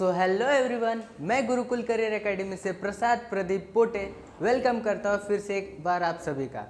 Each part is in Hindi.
सो हेलो एवरीवन, मैं गुरुकुल करियर एकेडमी से प्रसाद प्रदीप पोटे वेलकम करता हूँ फिर से एक बार आप सभी का।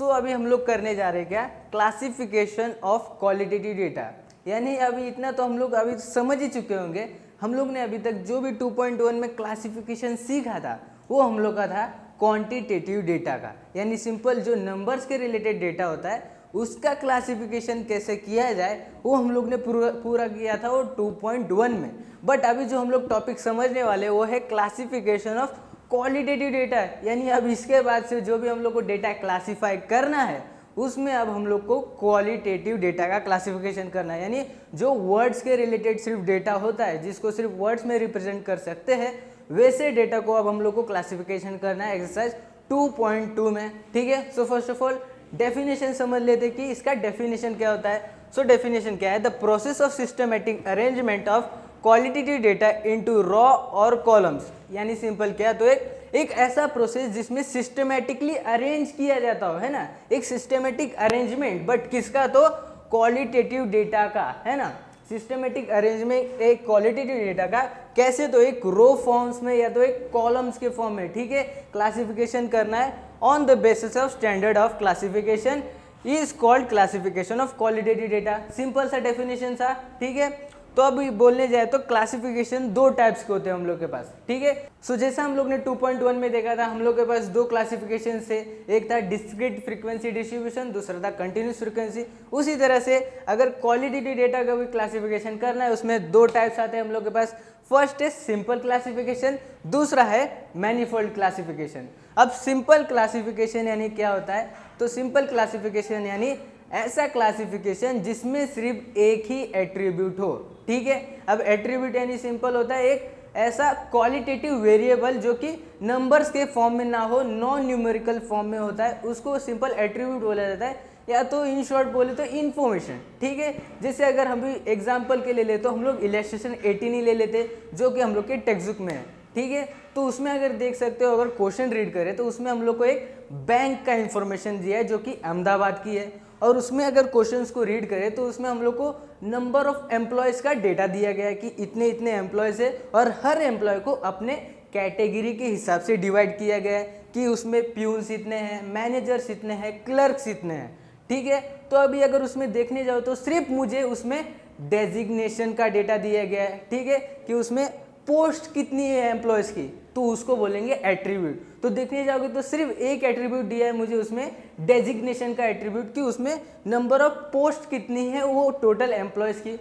अभी हम लोग करने जा रहे हैं क्या, क्लासिफिकेशन ऑफ क्वालिटेटिव डेटा। यानी अभी इतना तो हम लोग अभी समझ ही चुके होंगे। हम लोग ने अभी तक जो भी 2.1 में क्लासिफिकेशन सीखा था वो हम लोग का था क्वांटिटेटिव डेटा का, यानी सिंपल जो नंबर्स के रिलेटेड डेटा होता है उसका क्लासिफिकेशन कैसे किया जाए वो हम लोग ने पूरा किया था वो 2.1 में। बट अभी जो हम लोग टॉपिक समझने वाले वो है क्लासिफिकेशन ऑफ क्वालिटेटिव डेटा। यानी अब इसके बाद से जो भी हम लोग को डेटा क्लासीफाई करना है उसमें अब हम लोग को क्वालिटेटिव डेटा का क्लासिफिकेशन करना है। यानी जो वर्ड्स के रिलेटेड सिर्फ डेटा होता है जिसको सिर्फ वर्ड्स में रिप्रेजेंट कर सकते हैं वैसे डेटा को अब हम लोग को क्लासिफिकेशन करना है एक्सरसाइज 2.2 में। ठीक है, so first of all definition समझ लेते कि इसका डेफिनेशन क्या होता है। सो डेफिनेशन क्या है, the process of systematic arrangement of qualitative data into raw और कॉलम्स। यानी सिंपल क्या, तो एक ऐसा प्रोसेस जिसमें सिस्टमेटिकली अरेंज किया जाता हो, है ना, एक सिस्टमेटिक अरेंजमेंट, बट किसका, तो क्वालिटेटिव डेटा का, है ना। सिस्टमेटिक अरेंजमेंट एक क्वालिटेटिव डेटा का कैसे, तो एक रो फॉर्म्स में या तो एक कॉलम्स के फॉर्म में। ठीक है, क्लासिफिकेशन करना है on the basis of standard of classification is called classification of qualitative data. Simple सा डेफिनेशन था। ठीक है, तो अभी बोलने जाए तो क्लासिफिकेशन दो टाइप्स के होते हैं हम लोग के पास। ठीक है, सो जैसा हम लोग ने 2.1 में देखा था हम लोग के पास दो क्लासिफिकेशन से, एक था डिस्क्रीट फ्रीक्वेंसी डिस्ट्रीब्यूशन, दूसरा था कंटिन्यूस फ्रीक्वेंसी। उसी तरह से अगर क्वालिटेटिव डेटा का भी क्लासिफिकेशन करना है उसमें दो टाइप्स आते हैं हम लोग के पास। फर्स्ट है सिंपल क्लासिफिकेशन, दूसरा है मैनीफोल्ड क्लासिफिकेशन। अब सिंपल क्लासिफिकेशन यानी क्या होता है, तो सिंपल क्लासिफिकेशन यानी ऐसा क्लासिफिकेशन जिसमें सिर्फ एक ही एट्रीब्यूट हो। ठीक है, अब एट्रीब्यूट यानी सिंपल होता है एक ऐसा क्वालिटेटिव वेरिएबल जो कि नंबर्स के फॉर्म में ना हो, नॉन न्यूमेरिकल फॉर्म में होता है, उसको सिंपल एट्रीब्यूट बोला जाता है, या तो इन शॉर्ट बोले तो इन्फॉर्मेशन। ठीक है, जैसे अगर हम भी एग्जाम्पल के ले ले तो हम लोग इलस्ट्रेशन 18 ही ले लेते जो कि हम लोग के टेक्स्ट बुक में है। ठीक है, तो उसमें अगर देख सकते हो, अगर क्वेश्चन रीड करें तो उसमें हम लोग को एक बैंक का इंफॉर्मेशन दिया है जो कि अहमदाबाद की है, और उसमें अगर क्वेश्चंस को रीड करें तो उसमें हम लोग को नंबर ऑफ एम्प्लॉयज़ का डेटा दिया गया है कि इतने इतने एम्प्लॉयज़ है, और हर एम्प्लॉय को अपने कैटेगरी के हिसाब से डिवाइड किया गया है कि उसमें प्यून्स इतने हैं, मैनेजर्स इतने हैं, क्लर्क्स इतने हैं। ठीक है, तो अभी अगर उसमें देखने जाओ तो सिर्फ मुझे उसमें डेजिग्नेशन का डेटा दिया गया है। ठीक है, कि उसमें पोस्ट कितनी है एम्प्लॉयज़ की, तो उसको बोलेंगे एट्रीब्यूट। तो देखने जाओगे तो सिर्फ एक एट्रीब्यूट दिया है मुझे उसमें डेजिग्नेशन का एट्रीब्यूट कि उसमें नंबर ऑफ पोस्ट कितनी है वो टोटल एम्प्लॉयज़ की।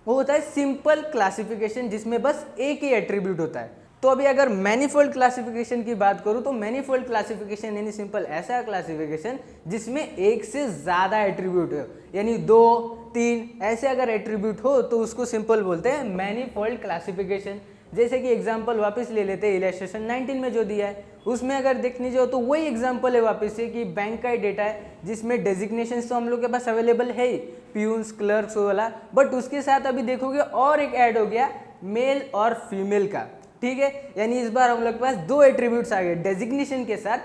वो होता है सिंपल क्लासिफिकेशन जिसमें बस एक ही एट्रीब्यूट होता है। तो अभी अगर मैनीफोल्ड क्लासिफिकेशन की बात करूं तो मैनीफोल्ड क्लासिफिकेशन यानी सिंपल ऐसा क्लासिफिकेशन जिसमें एक से ज़्यादा एट्रीब्यूट हो, यानी 2, 3 ऐसे अगर एट्रीब्यूट हो तो उसको सिंपल बोलते हैं मैनीफोल्ड क्लासिफिकेशन। जैसे कि एग्जांपल वापस ले लेते हैं इलस्ट्रेशन 19 में जो दिया है उसमें अगर देखने जाओ तो वही एग्जांपल है वापस से कि बैंक का डेटा है जिसमें डेजिग्नेशन तो हम लोग के पास अवेलेबल है ही, प्यून्स, क्लर्क्स वाला, बट उसके साथ अभी देखोगे और एक ऐड हो गया मेल और फीमेल का। ठीक है, यानी इस बार हम लोग के पास दो एट्रीब्यूट्स आ गए, डेजिग्नेशन के साथ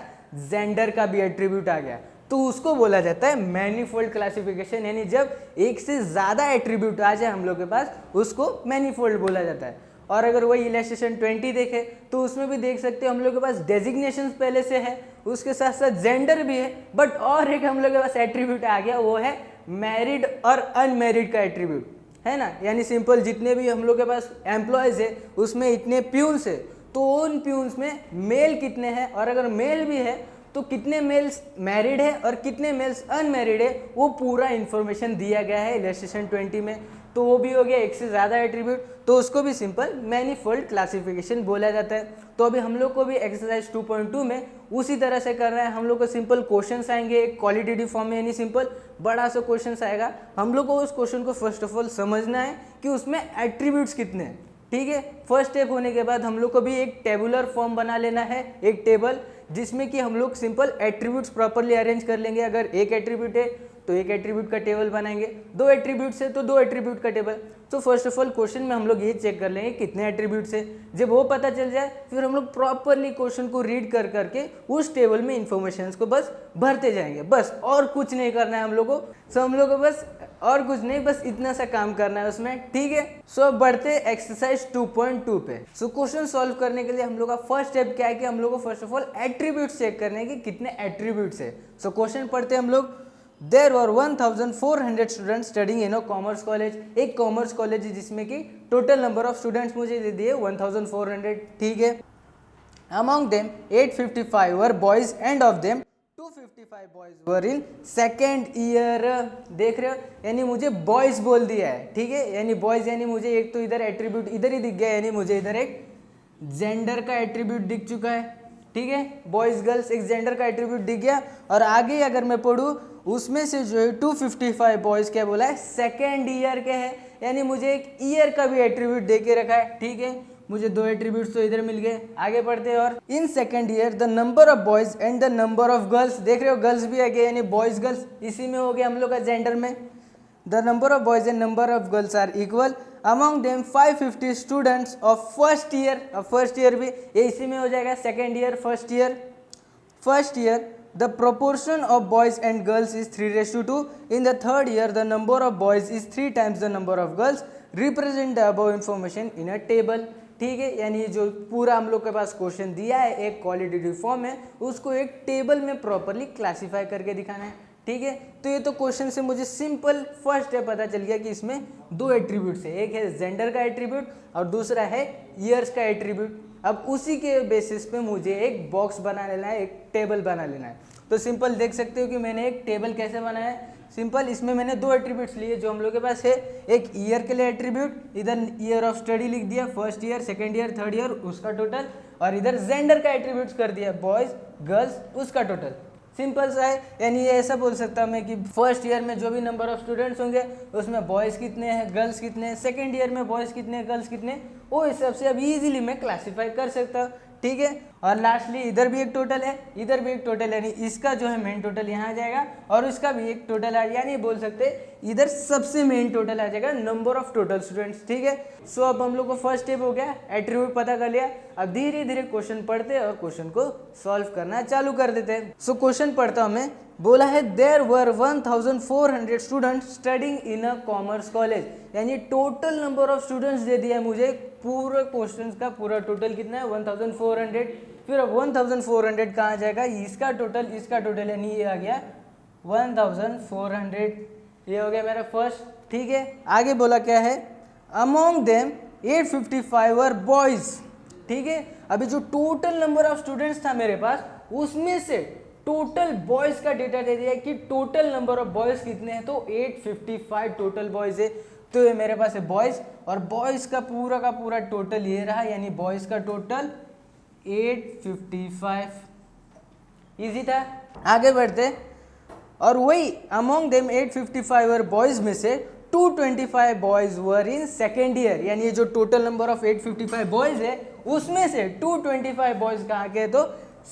जेंडर का भी एट्रीब्यूट आ गया, तो उसको बोला जाता है मैनीफोल्ड क्लासिफिकेशन। यानी जब एक से ज़्यादा एट्रीब्यूट आ जाए हम लोग के पास उसको मैनीफोल्ड बोला जाता है। और अगर वही इलस्ट्रेशन 20 देखे तो उसमें भी देख सकते हो हम लोग के पास डेजिग्नेशन पहले से है, उसके साथ साथ जेंडर भी है, बट और एक हम लोग के पास एट्रीब्यूट आ गया वो है मैरिड और अनमैरिड का एट्रीब्यूट, है ना। यानी सिंपल जितने भी हम लोग के पास एम्प्लॉयज़ है उसमें इतने प्यून्स है तो उन प्यून्स में मेल कितने हैं, और अगर मेल भी है तो कितने मेल्स मैरिड है और कितने मेल्स अनमैरिड है, वो पूरा इन्फॉर्मेशन दिया गया है इलस्ट्रेशन 20 में। तो वो भी हो गया एक से ज़्यादा एट्रीब्यूट, तो उसको भी सिंपल मैनीफोल्ड क्लासिफिकेशन बोला जाता है। तो अभी हम लोग को भी एक्सरसाइज 2.2 में उसी तरह से करना है। हम लोग को सिंपल क्वेश्चंस आएंगे एक क्वालिटेटिव फॉर्म में, यानी सिंपल बड़ा सा क्वेश्चंस आएगा। हम लोग को उस क्वेश्चन को फर्स्ट ऑफ ऑल समझना है कि उसमें एट्रीब्यूट्स कितने हैं। ठीक है, फर्स्ट स्टेप होने के बाद हम लोग को भी एक टेबुलर फॉर्म बना लेना है, एक टेबल जिसमें कि हम लोग सिंपल एट्रीब्यूट्स प्रॉपरली अरेंज कर लेंगे। अगर एक एट्रीब्यूट है तो एक एट्रीब्यूट का टेबल बनाएंगे, 2 एट्रीब्यूट है तो 2 एट्रीब्यूट का टेबल। तो फर्स्ट ऑफ ऑल क्वेश्चन में हम लोग ये चेक कर लेंगे कितने एट्रीब्यूट्स है। जब वो पता चल जाए फिर हम लोग प्रॉपरली क्वेश्चन को रीड कर करके उस टेबल में इंफॉर्मेशन को बस भरते जाएंगे, बस और कुछ नहीं करना है हम लोग को। सो हम लोग को बस और कुछ नहीं, बस इतना सा काम करना है उसमें, ठीक है। सो अब बढ़ते एक्सरसाइज 2.2 पे। सो क्वेश्चन सॉल्व करने के लिए हम लोग का फर्स्ट स्टेप क्या है कि हम लोग को first of all attributes check करने हैं कि कितने एट्रीब्यूट्स है। सो क्वेश्चन पढ़ते हैं हम लोग। There were 1400 students studying in a commerce college. एक कॉमर्स कॉलेज है जिसमें कि टोटल नंबर ऑफ स्टूडेंट्स मुझे दे दिए 1400, ठीक है। Among them 855 were boys end of them 255 boys were in second year. देख रहे हो, यानी मुझे बॉयज बोल दिया है, ठीक है। यानी बॉयज यानी मुझे एक तो इधर एट्रीब्यूट इधर ही दिख गया, यानी मुझे इधर एक जेंडर का एट्रीब्यूट दिख चुका है, ठीक है। बॉयज गर्ल्स एक जेंडर का एट्रीब्यूट दिख गया। और आगे अगर मैं पढ़ूँ उसमें से जो है 255 बॉयज क्या बोला है, सेकेंड ईयर के हैं, यानी मुझे एक ईयर का भी एट्रीब्यूट दे के रखा है, ठीक है। मुझे 2 एट्रीब्यूट्स तो इधर मिल गए। आगे बढ़ते हैं। और in second year the number of boys and the number of girls, देख रहे हो गर्ल्स भी आ गए, यानी बॉयज गर्ल्स इसी में हो गया हम लोग का जेंडर में। The number of boys and number of girls are equal among them 550 students of first year. अब फर्स्ट ईयर भी ये इसी में हो जाएगा, second year first year the proportion of boys and girls is 3:2. In the third year the number of boys is 3 times the number of girls. Represent the above information in a table, ठीक है। यानी जो पूरा हम लोग के पास क्वेश्चन दिया है एक क्वालिटेटिव फॉर्म में, उसको एक टेबल में प्रॉपरली क्लासीफाई करके दिखाना है, ठीक है। तो ये तो क्वेश्चन से मुझे सिंपल फर्स्ट स्टेप पता चल गया कि इसमें 2 एट्रीब्यूट्स है, एक है जेंडर का एट्रीब्यूट और दूसरा है ईयर्स का एट्रीब्यूट। अब उसी के बेसिस पे मुझे एक बॉक्स बना लेना है, एक टेबल बना लेना है। तो सिंपल देख सकते हो कि मैंने एक टेबल कैसे बनाया है। सिंपल इसमें मैंने 2 एट्रीब्यूट्स लिए जो हम लोग के पास है, एक ईयर के लिए एट्रीब्यूट, इधर ईयर ऑफ स्टडी लिख दिया, first year second year third year उसका टोटल, और इधर जेंडर का एट्रीब्यूट्स कर दिया, बॉयज गर्ल्स उसका टोटल। सिंपल सा है, यानी ये ऐसा बोल सकता हूँ मैं कि फर्स्ट ईयर में जो भी नंबर ऑफ स्टूडेंट्स होंगे उसमें बॉयज़ कितने हैं गर्ल्स कितने हैं, सेकेंड ईयर में बॉयज़ कितने हैं गर्ल्स कितने, वो हिसाब से अब इजीली मैं क्लासीफाई कर सकता हूँ, ठीक है। और लास्टली इधर भी एक टोटल है, इधर भी एक टोटल है, यानी इसका जो है मेन टोटल यहाँ आ जाएगा और इसका भी एक टोटल आ, यानी बोल सकते हैं इधर सबसे मेन टोटल आ जाएगा नंबर ऑफ टोटल स्टूडेंट्स, ठीक है। सो अब हम लोग को फर्स्ट स्टेप हो गया, एट्रीब्यूट पता कर लिया। अब धीरे धीरे क्वेश्चन पढ़ते और क्वेश्चन को सॉल्व करना चालू कर देते हैं। सो क्वेश्चन पढ़ता हूँ मैं। बोला है there were 1400 student studying in a commerce college, यानी टोटल नंबर ऑफ स्टूडेंट्स दे दिया है मुझे, पूरे क्वेश्चन का पूरा टोटल कितना है 1400। फिर अब 1400 कहाँ जाएगा, इसका टोटल यानी ये आ गया 1400, ये हो गया मेरा फर्स्ट, ठीक है। आगे बोला क्या है, अमॉन्ग देम 855 वर बॉयज, ठीक है। अभी जो टोटल नंबर ऑफ स्टूडेंट्स था मेरे पास उसमें से टोटल बॉयज का डेटा दे दिया है कि टोटल नंबर ऑफ बॉयज कितने हैं, तो 855 टोटल बॉयज है। तो ये मेरे पास है बॉयज, और बॉयज का पूरा टोटल ये रहा, यानी बॉयज का टोटल 855। इजी था। आगे बढ़ते। और वही अमॉन्ग देम 855 वर बॉयज में से 225 boys were in second year, यानी ये जो टोटल नंबर ऑफ 855 बॉयज है उसमें से 225 बॉयज कहाँ के, तो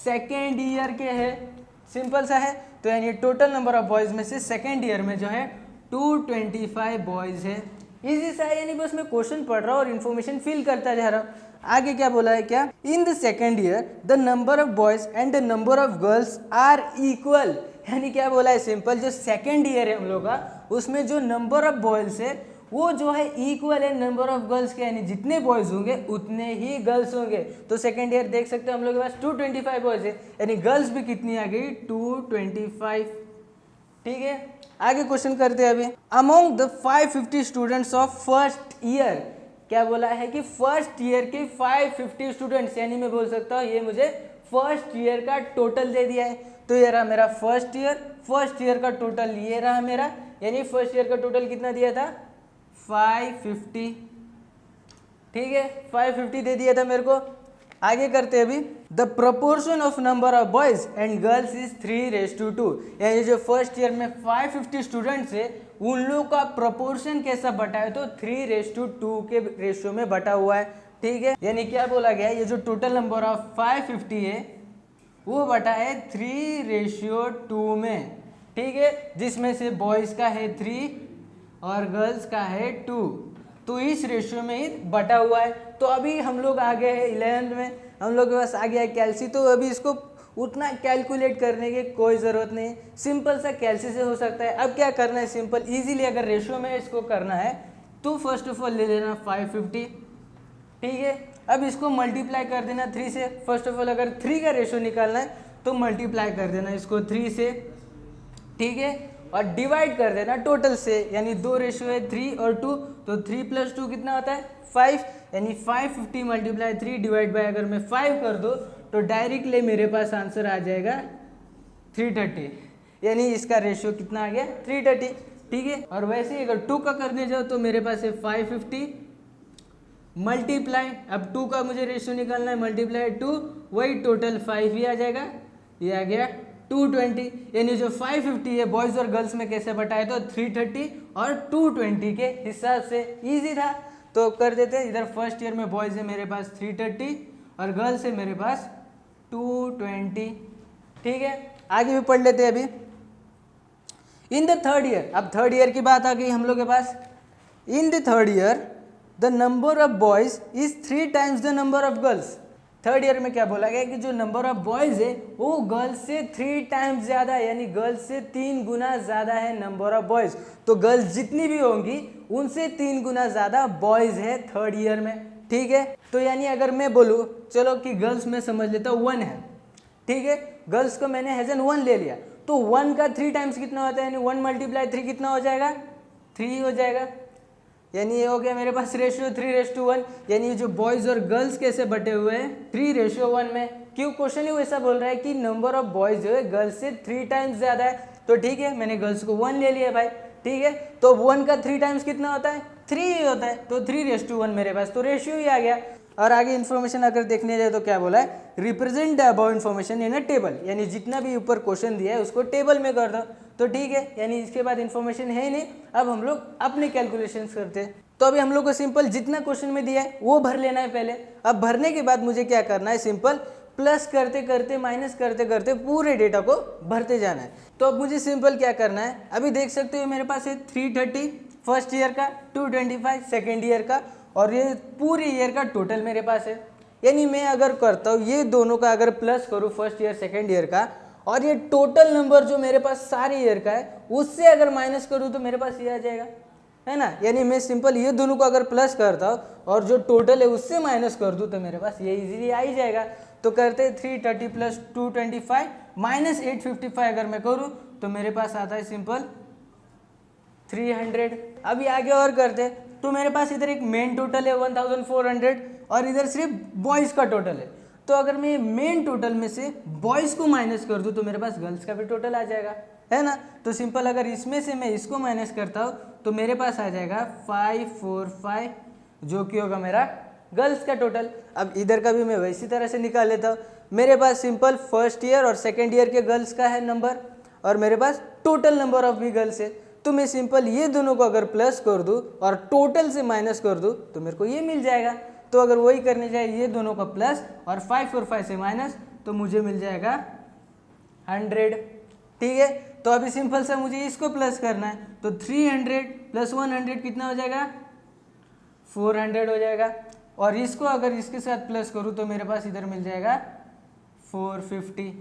सेकेंड ईयर के हैं। सिंपल सा है। तो यानी टोटल नंबर ऑफ बॉयज में से सेकेंड ईयर में जो है 225 बॉयज है। इजी सा है, यानी बस मैं क्वेश्चन पढ़ रहा हूँ और इन्फॉर्मेशन फिल करता जा रहा हूँ। आगे क्या बोला है, क्या in the second year the number of boys and the number of girls are equal, यानी क्या बोला है, सिंपल जो सेकेंड ईयर है हम लोग का उसमें जो नंबर ऑफ बॉयज है वो जो है इक्वल है नंबर ऑफ गर्ल्स के, यानी जितने बॉयज होंगे उतने ही गर्ल्स होंगे। तो सेकेंड ईयर देख सकते हो हम लोग के पास 225 बॉयज है, यानी गर्ल्स भी कितनी आ गई 225, ठीक है। आगे क्वेश्चन करते हैं अभी। Among the 550 students of first year, क्या बोला है कि फर्स्ट ईयर के 550 स्टूडेंट्स, यानी मैं बोल सकता हूँ ये मुझे फर्स्ट ईयर का टोटल दे दिया है। तो ये रहा मेरा फर्स्ट ईयर का टोटल ये रहा मेरा, यानी फर्स्ट ईयर का टोटल कितना दिया था 550, ठीक है 550 दे दिया था मेरे को। आगे करते अभी। The proportion of number of boys and girls is 3:2, यानी जो फर्स्ट ईयर में 550 स्टूडेंट्स है उन लोगों का प्रोपोर्शन कैसा बटा है, तो 3:2 के रेशियो में बटा हुआ है, ठीक है। यानी क्या बोला गया, ये जो टोटल नंबर ऑफ 550 है वो बटा है 3:2 में, ठीक है, जिसमें से बॉयज़ का है 3 और गर्ल्स का है 2, तो इस रेशियो में ही बटा हुआ है। तो अभी हम लोग आ गए हैं 11th में, हम लोग के पास आ गया है कैल्सी। तो अभी इसको उतना कैलकुलेट करने की कोई ज़रूरत नहीं, सिंपल सा कैल्सी से हो सकता है। अब क्या करना है, सिंपल इजीली अगर रेशियो में इसको करना है तो फर्स्ट ऑफ ऑल ले लेना 550, ठीक है। अब इसको मल्टीप्लाई कर देना 3 से। फर्स्ट ऑफ ऑल अगर 3 का रेशियो निकालना है तो मल्टीप्लाई कर देना इसको 3 से, ठीक है, और डिवाइड कर देना टोटल से, यानी 2 रेशियो है 3 और 2, तो 3 + 2 कितना होता है 5, यानी 550 × 3 डिवाइड बाय अगर मैं 5 कर दो तो डायरेक्टली मेरे पास आंसर आ जाएगा 330, यानी इसका रेशियो कितना आ गया 330, ठीक है। और वैसे ही अगर 2 का करने जाओ तो मेरे पास है 550 मल्टीप्लाई, अब 2 का मुझे रेशियो निकालना है, मल्टीप्लाई 2, वही टोटल 5 ही आ जाएगा, ये आ गया 220, यानी जो 550 है बॉयज़ और गर्ल्स में कैसे बटाए तो 330 और 220 के हिसाब से। इजी था, तो कर देते हैं। इधर फर्स्ट ईयर में बॉयज़ है मेरे पास 330 और गर्ल्स है मेरे पास 220, ठीक है। आगे भी पढ़ लेते हैं अभी। इन द थर्ड ईयर, अब थर्ड ईयर की बात आ गई हम लोग के पास। In the third year the number of boys is 3 times the number of girls. Third year में क्या बोला गया कि जो नंबर ऑफ बॉयज़ है वो गर्ल्स से 3 टाइम्स ज़्यादा है, यानी गर्ल्स से 3 गुना ज़्यादा है नंबर ऑफ बॉयज़। तो गर्ल्स जितनी भी होंगी उनसे 3 गुना ज़्यादा बॉयज़ है थर्ड ईयर में, ठीक है। तो यानी अगर मैं बोलूँ चलो कि गर्ल्स में समझ लेता हूँ 1 है, ठीक है, गर्ल्स को मैंने हैज़ एन 1 ले लिया, तो 1 का 3 टाइम्स कितना होता है, यानी 1 × 3 कितना हो जाएगा 3 हो जाएगा, यानी ये हो गया मेरे पास रेशियो 3:1, यानी जो बॉयज़ और गर्ल्स कैसे बटे हुए हैं 3:1 में। क्यों, क्वेश्चन ही वैसा बोल रहा है कि नंबर ऑफ बॉयज़ जो है गर्ल्स से 3 टाइम्स ज़्यादा है, तो ठीक है मैंने गर्ल्स को 1 ले लिया भाई, ठीक है। तो 1 का 3 टाइम्स कितना होता है 3 ही होता है, तो 3:1 मेरे पास तो रेशियो ही आ गया। और आगे इन्फॉर्मेशन अगर देखने जाए तो क्या बोला है, represent the above information in a table, यानी जितना भी ऊपर क्वेश्चन दिया है उसको टेबल में कर दो, तो ठीक है, यानी इसके बाद इन्फॉर्मेशन है ही नहीं। अब हम लोग अपने कैलकुलेशंस करते हैं। तो अभी हम लोग को सिंपल जितना क्वेश्चन में दिया है वो भर लेना है पहले। अब भरने के बाद मुझे क्या करना है, सिंपल प्लस करते करते माइनस करते करते पूरे डेटा को भरते जाना है। तो अब मुझे सिंपल क्या करना है, अभी देख सकते हो मेरे पास है 330 फर्स्ट ईयर का, 225 सेकेंड ईयर का, और ये पूरे ईयर का टोटल मेरे पास है। यानी मैं अगर करता हूँ ये दोनों का अगर प्लस करूँ फर्स्ट ईयर सेकेंड ईयर का, और ये टोटल नंबर जो मेरे पास सारे ईयर का है उससे अगर माइनस करूँ तो मेरे पास ये आ जाएगा, है ना। यानी मैं सिंपल ये दोनों को अगर प्लस करता हूँ और जो टोटल है उससे माइनस कर दूँ तो मेरे पास ये इजीली आ ही जाएगा। तो करते हैं 330 + 225 - 855 अगर मैं करूँ तो मेरे पास आता है सिंपल 300। अभी आगे और करते हैं, तो मेरे पास इधर एक मेन टोटल है 1400 और इधर सिर्फ बॉयज़ का टोटल है। तो अगर मैं मेन टोटल में से बॉयज़ को माइनस कर दूँ तो मेरे पास गर्ल्स का भी टोटल आ जाएगा, है ना। तो सिंपल अगर इसमें से मैं इसको माइनस करता हूँ तो मेरे पास आ जाएगा 545, जो कि होगा मेरा गर्ल्स का टोटल। अब इधर का भी मैं वैसी तरह से निकाल लेता हूँ। मेरे पास सिंपल फर्स्ट ईयर और सेकेंड ईयर के गर्ल्स का है नंबर, और मेरे पास टोटल नंबर ऑफ भी गर्ल्स है। तो मैं सिंपल ये दोनों को अगर प्लस कर दूँ और टोटल से माइनस कर दूँ तो मेरे को ये मिल जाएगा। तो अगर वही करने जाए ये दोनों का प्लस और 545 से माइनस तो मुझे मिल जाएगा 100, ठीक है। तो अभी सिंपल सा मुझे इसको प्लस करना है, तो 300 + 100 कितना हो जाएगा 400 हो जाएगा, और इसको अगर इसके साथ प्लस करूँ तो मेरे पास इधर मिल जाएगा 450।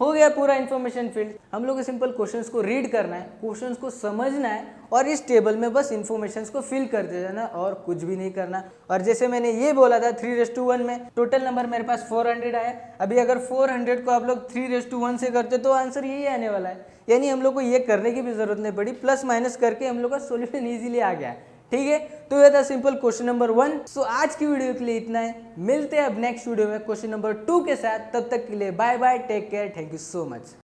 हो गया पूरा इन्फॉर्मेशन फील्ड। हम लोग को सिंपल क्वेश्चंस को रीड करना है, क्वेश्चंस को समझना है और इस टेबल में बस इन्फॉर्मेशंस को फिल करते जाना और कुछ भी नहीं करना। और जैसे मैंने ये बोला था 3:1 में टोटल नंबर मेरे पास 400 आया। अभी अगर 400 को आप लोग 3:1 से करते तो आंसर यही आने वाला है, यानी हम लोग को ये करने की भी जरूरत नहीं पड़ी, प्लस माइनस करके हम लोग का सोल्यूशन ईजिली आ गया, ठीक है। तो ये था सिंपल क्वेश्चन नंबर 1। सो आज की वीडियो के लिए इतना है, मिलते हैं अब नेक्स्ट वीडियो में क्वेश्चन नंबर 2 के साथ। तब तक के लिए bye bye, take care, thank you so much.